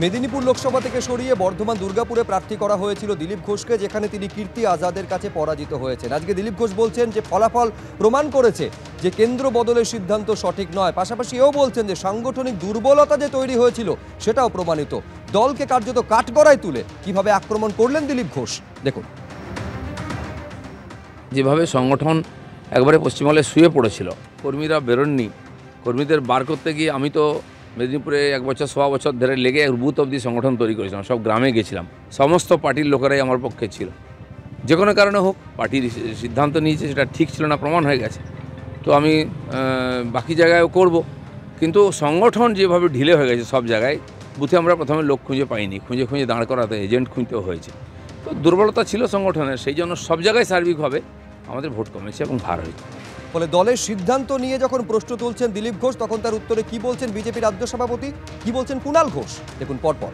মেদিনীপুর লোকসভা থেকে সরিয়ে বর্ধমান দুর্গাপুরে প্রার্থী করা হয়েছিল দিলীপ ঘোষকে, যেখানে তিনি কীর্তি আজাদের কাছে পরাজিত হয়েছেন। আজকে দিলীপ ঘোষ বলছেন যে ফলাফল প্রমাণ করেছে যে কেন্দ্র বদলের সিদ্ধান্ত সঠিক নয়। পাশাপাশি এও বলছেন যে সাংগঠনিক দুর্বলতা যে তৈরি হয়েছিল সেটাও প্রমাণিত। দলকে কার্যত কাঠগড়ায় তুলে কিভাবে আক্রমণ করলেন দিলীপ ঘোষ দেখুন। যেভাবে সংগঠন একবারে পশ্চিমবঙ্গে শুয়ে পড়েছিল, কর্মীরা বেরোননি, কর্মীদের বার করতে গিয়ে আমি তো মেদিনীপুরে 1 বছর 1.25 বছর ধরে লেগে বুথ অবধি সংগঠন তৈরি করেছিলাম, সব গ্রামে গেছিলাম, সমস্ত পার্টির লোকেরাই আমার পক্ষে ছিল। যে কোনো কারণে হোক পার্টির সিদ্ধান্ত নিয়েছে সেটা ঠিক ছিল না, প্রমাণ হয়ে গেছে। তো আমি বাকি জায়গায়ও করব, কিন্তু সংগঠন যেভাবে ঢিলে হয়ে গেছে সব জায়গায়, বুথে আমরা প্রথমে লোক খুঁজে পাইনি, খুঁজে দাঁড় করাতে এজেন্ট খুঁজতেও হয়েছে। তো দুর্বলতা ছিল সংগঠনের, সেই জন্য সব জায়গায় সার্বিকভাবে আমাদের ভোট কমেছে এবং ভার হয়েছে। ফলে দলের সিদ্ধান্ত নিয়ে যখন প্রশ্ন তুলছেন দিলীপ ঘোষ, তখন তার উত্তরে কি বলছেন বিজেপি রাজ্য সভাপতি, কি বলছেন কুণাল ঘোষ দেখুন পরপর।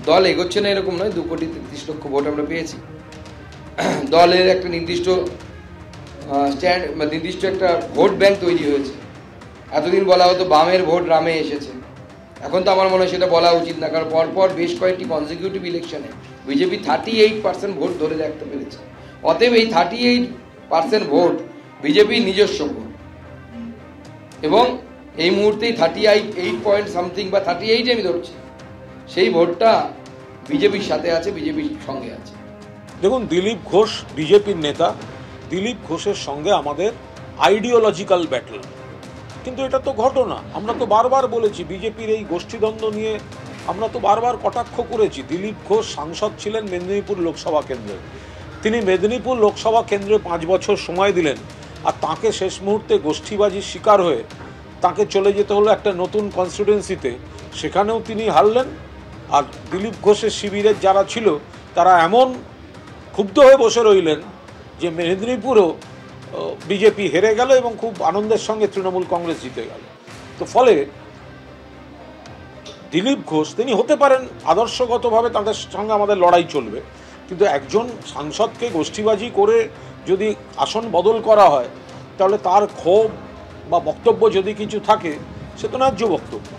দল এগোচ্ছে না এরকম নয়, 2,33,00,000 ভোট আমরা পেয়েছি। দলের একটা নির্দিষ্ট স্ট্যান্ড, নির্দিষ্ট একটা ভোট ব্যাংক তৈরি হয়েছে। এতদিন বলা হতো বামের ভোট রামে এসেছে, এখন তো আমার মনে হয় সেটা বলা উচিত না, কারণ পরপর বেশ কয়েকটি কনজিকিউটিভ ইলেকশনে বিজেপি 38% ভোট ধরে রাখতে পেরেছে। অতএব এই 38% ভোট বিজেপি নিজস্ব ভোট, এবং এই মুহূর্তেই 38 পয়েন্ট সামথিং বা 38 আমি ধরছি, সেই ভোটটা বিজেপির সাথে আছে, বিজেপির সঙ্গে আছে। দেখুন, দিলীপ ঘোষ বিজেপির নেতা, দিলীপ ঘোষের সঙ্গে আমাদের আইডিওলজিক্যাল ব্যাটল, কিন্তু এটা তো ঘটনা। আমরা তো বারবার বলেছি বিজেপির এই গোষ্ঠীদ্বন্দ্ব নিয়ে, আমরা তো বারবার কটাক্ষ করেছি। দিলীপ ঘোষ সাংসদ ছিলেন মেদিনীপুর লোকসভা কেন্দ্রে, তিনি মেদিনীপুর লোকসভা কেন্দ্রে 5 বছর সময় দিলেন, আর তাকে শেষ মুহূর্তে গোষ্ঠীবাজির শিকার হয়ে তাকে চলে যেতে হলো একটা নতুন কনস্টিটুয়েন্সিতে, সেখানেও তিনি হারলেন। আর দিলীপ ঘোষের শিবিরের যারা ছিল তারা এমন ক্ষুব্ধ হয়ে বসে রইলেন যে মেদিনীপুরও বিজেপি হেরে গেল এবং খুব আনন্দের সঙ্গে তৃণমূল কংগ্রেস জিতে গেল। তো ফলে দিলীপ ঘোষ তিনি হতে পারেন আদর্শগতভাবে, তাদের সঙ্গে আমাদের লড়াই চলবে, কিন্তু একজন সাংসদকে গোষ্ঠীবাজি করে যদি আসন বদল করা হয়, তাহলে তার ক্ষোভ বা বক্তব্য যদি কিছু থাকে সে তো ন্যায্য বক্তব্য।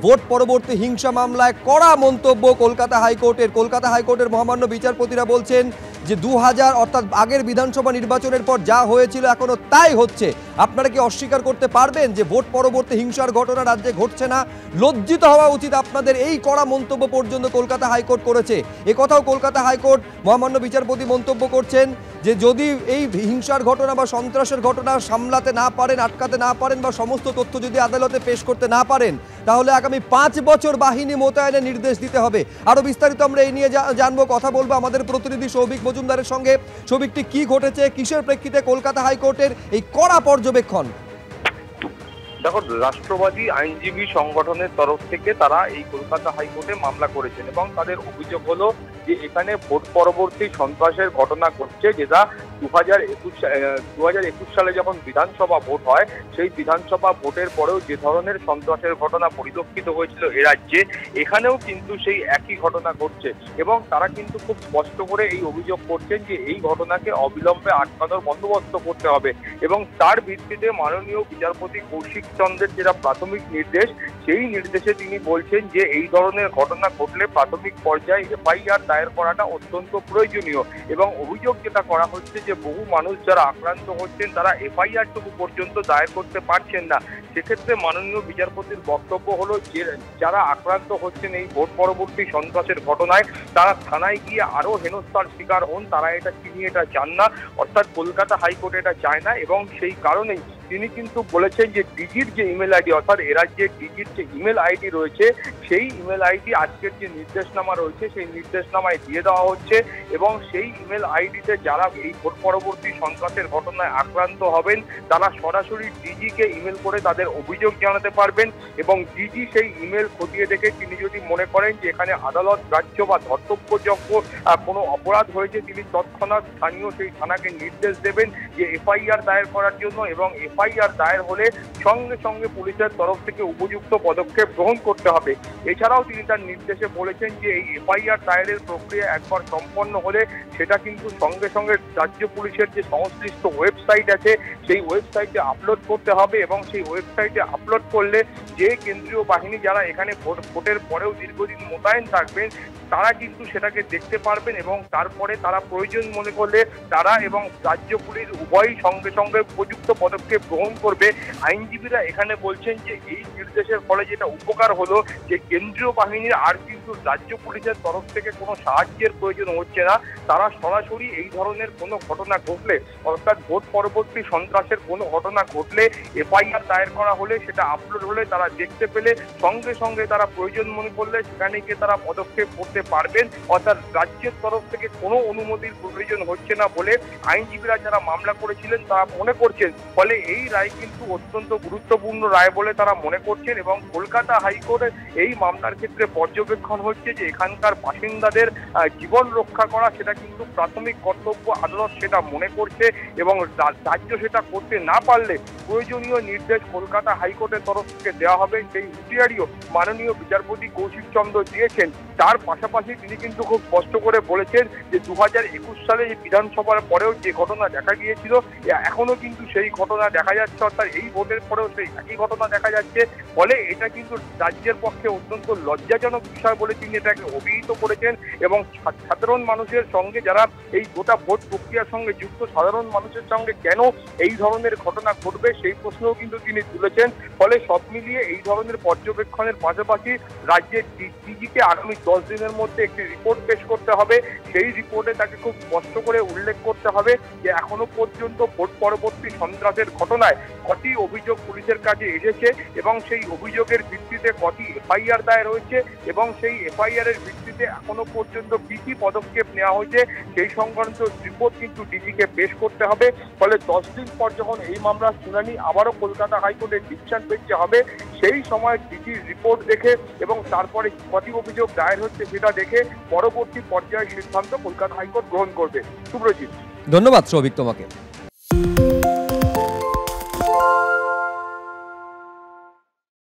ভোট পরবর্তী হিংসা মামলায় কড়া মন্তব্য কলকাতা হাইকোর্টের মহামান্য বিচারপতিরা বলছেন যে 2000 অর্থাৎ আগের বিধানসভা নির্বাচনের পর যা হয়েছিল এখনো তাই হচ্ছে। আপনারা কি অস্বীকার করতে পারবেন যে ভোট পরবর্তী হিংসার ঘটনা রাজ্যে ঘটছে না? লজ্জিত হওয়া উচিত আপনাদের। এই কড়া মন্তব্য পর্যন্ত কলকাতা হাইকোর্ট করেছে। একথাও কলকাতা হাইকোর্ট মহামান্য বিচারপতি মন্তব্য করছেন যে যদি এই হিংসার ঘটনা বা সন্ত্রাসের ঘটনা সামলাতে না পারেন, আটকাতে না পারেন, বা সমস্ত তথ্য যদি আদালতে পেশ করতে না পারেন, তাহলে আগামী 5 বছর বাহিনী মোতায়েনের নির্দেশ দিতে হবে। আরো বিস্তারিত আমরা এই নিয়ে জানবো, কথা বলবো আমাদের প্রতিনিধি সৌভিক মজুমদারের সঙ্গে। সৌভিকটি কি ঘটেছে, কিসের প্রেক্ষিতে কলকাতা হাইকোর্টের এই কড়া পর্যবেক্ষণ? দেখো, রাষ্ট্রবাদী আইনজীবী সংগঠনের তরফ থেকে তারা এই কলকাতা হাইকোর্টে মামলা করেছেন এবং তাদের অভিযোগ হলো যে এখানে ভোট পরবর্তী সন্ত্রাসের ঘটনা ঘটছে, যেটা 2021 সালে যখন বিধানসভা ভোট হয়, সেই বিধানসভা ভোটের পরেও যে ধরনের সন্ত্রাসের ঘটনা পরিলক্ষিত হয়েছিল এ রাজ্যে, এখানেও কিন্তু সেই একই ঘটনা ঘটছে। এবং তারা কিন্তু খুব স্পষ্ট করে এই অভিযোগ করছেন যে এই ঘটনাকে অবিলম্বে আটকানোর বন্দোবস্ত করতে হবে। এবং তার ভিত্তিতে মাননীয় বিচারপতি কৌশিক চন্দ্রের যেটা প্রাথমিক নির্দেশ, সেই নির্দেশে তিনি বলছেন যে এই ধরনের ঘটনা ঘটলে প্রাথমিক পর্যায়ে এফআইআর দায়ের করাটা অত্যন্ত প্রয়োজনীয়। এবং অভিযোগ যেটা করা হচ্ছে যে বহু মানুষ যারা আক্রান্ত হচ্ছেন তারা এফআইআরটুকু পর্যন্ত দায়ের করতে পারছেন না। সেক্ষেত্রে মাননীয় বিচারপতির বক্তব্য হলো যে যারা আক্রান্ত হচ্ছেন এই ভোট পরবর্তী সন্ত্রাসের ঘটনায়, তারা থানায় গিয়ে আরো হেনস্থার শিকার হন, তারা এটা চান না, অর্থাৎ কলকাতা হাইকোর্ট এটা চায় না। এবং সেই কারণেই তিনি কিন্তু বলেছেন যে ডিজির যে ইমেল আইডি, অর্থাৎ এ রাজ্যের ডিজির যে ইমেল আইডি রয়েছে, সেই ইমেল আইডি আজকের যে নির্দেশনামা রয়েছে সেই নির্দেশনামায় দিয়ে দেওয়া হচ্ছে। এবং সেই ইমেল আইডিতে যারা এই ভোট পরবর্তী সন্ত্রাসের ঘটনায় আক্রান্ত হবেন, তারা সরাসরি ডিজিকে ইমেল করে তাদের অভিযোগ জানাতে পারবেন। এবং ডিজি সেই ইমেল খতিয়ে দেখে তিনি যদি মনে করেন যে এখানে আদালত গ্রাহ্য বা ধর্তব্যযোগ্য কোনো অপরাধ হয়েছে, তিনি তৎক্ষণাৎ স্থানীয় সেই থানাকে নির্দেশ দেবেন যে এফআইআর দায়ের করার জন্য। এবং এফআইআর দায়ের হলে সঙ্গে সঙ্গে পুলিশের তরফ থেকে উপযুক্ত পদক্ষেপ গ্রহণ করতে হবে। এছাড়াও তিনি তার নির্দেশে বলেছেন যে এই এফআইআর দায়েরের প্রক্রিয়া একবার সম্পন্ন হলে সেটা কিন্তু সঙ্গে সঙ্গে রাজ্য পুলিশের যে সংশ্লিষ্ট ওয়েবসাইট আছে সেই ওয়েবসাইটে আপলোড করতে হবে এবং সেই ওয়েবসাইট ওয়েবসাইটে আপলোড করলে যে কেন্দ্রীয় বাহিনী যারা এখানে ভোটের পরেও দীর্ঘদিন মোতায়েন থাকবেন তারা কিন্তু সেটাকে দেখতে পারবেন এবং তারপরে তারা প্রয়োজন মনে করলে তারা এবং রাজ্য পুলিশ উভয়ই সঙ্গে সঙ্গে উপযুক্ত পদক্ষেপ গ্রহণ করবে। আইনজীবীরা এখানে বলছেন যে এই নির্দেশের ফলে যেটা উপকার হলো যে কেন্দ্রীয় বাহিনীর আর কিন্তু রাজ্য পুলিশের তরফ থেকে কোনো সাহায্যের প্রয়োজন হচ্ছে না। তারা সরাসরি এই ধরনের কোনো ঘটনা ঘটলে অর্থাৎ ভোট পরবর্তী সন্ত্রাসের কোনো ঘটনা ঘটলে এফআইআর দায়ের করা হলে সেটা আপলোড হলে তারা দেখতে পেলে সঙ্গে সঙ্গে তারা প্রয়োজন মনে করলে সেখানে গিয়ে তারা পদক্ষেপ করতে পারবেন। অর্থাৎ রাজ্যের তরফ থেকে কোনো অনুমতির প্রয়োজন হচ্ছে না বলে আইনজীবীরা যারা মামলা করেছিলেন তারা মনে করছেন। ফলে এই রায় কিন্তু অত্যন্ত গুরুত্বপূর্ণ রায় বলে তারা মনে করছেন এবং কলকাতা হাইকোর্টের এই মামলার ক্ষেত্রে পর্যবেক্ষণ হচ্ছে যে এখানকার বাসিন্দাদের জীবন রক্ষা করা সেটা কিন্তু প্রাথমিক কর্তব্য, আদালত সেটা মনে করছে এবং রাজ্য সেটা করতে না পারলে প্রয়োজনীয় নির্দেশ কলকাতা হাইকোর্টের তরফ থেকে দেওয়া হবে। সেই হুঁশিয়ারিও মাননীয় বিচারপতি কৌশিক চন্দ্র দিয়েছেন। তার পাশাপাশি তিনি কিন্তু খুব স্পষ্ট করে বলেছেন যে 2021 সালে এই বিধানসভার পরেও যে ঘটনা দেখা গিয়েছিল এখনো কিন্তু সেই ঘটনা দেখা যাচ্ছে, অর্থাৎ এই ভোটের পরেও সেই একই ঘটনা দেখা যাচ্ছে। ফলে এটা কিন্তু রাজ্যের পক্ষে অত্যন্ত লজ্জাজনক বিষয় বলে তিনি এটাকে অভিহিত করেছেন এবং সাধারণ মানুষের সঙ্গে যারা এই গোটা ভোট প্রক্রিয়ার সঙ্গে যুক্ত সাধারণ মানুষের সঙ্গে কেন এই ধরনের ঘটনা ঘটবে সেই প্রশ্নও কিন্তু তিনি তুলেছেন। ফলে সব মিলিয়ে এই ধরনের পর্যবেক্ষণের পাশাপাশি রাজ্যের ডিজিকে আগামী 10 দিনের মধ্যে একটি রিপোর্ট পেশ করতে হবে। সেই রিপোর্টে তাকে খুব স্পষ্ট করে উল্লেখ করতে হবে যে এখনো পর্যন্ত ভোট পরবর্তী সন্ত্রাসের ঘটনায় কটি অভিযোগ পুলিশের কাছে এসেছে এবং সেই অভিযোগের ভিত্তিতে কটি এফআইআর দায়ের হয়েছে এবং সেই এফআইআর এর ভিত্তিতে এখনো পর্যন্ত কি কি পদক্ষেপ নেওয়া হয়েছে সেই সংক্রান্ত রিপোর্ট কিন্তু ডিজিকে পেশ করতে হবে। ফলে 10 দিন পর যখন এই মামলার শুনানি আবারও কলকাতা হাইকোর্টের ডিভিশন বেঞ্চে হবে সেই সময় ডিজির রিপোর্ট দেখে এবং তারপরে কটি অভিযোগ দায়ের হচ্ছে সেটা দেখে পরবর্তী পর্যায়ের সিদ্ধান্ত কলকাতা হাইকোর্ট গ্রহণ করবে। সুব্রজিৎ, ধন্যবাদ সৌভিক তোমাকে।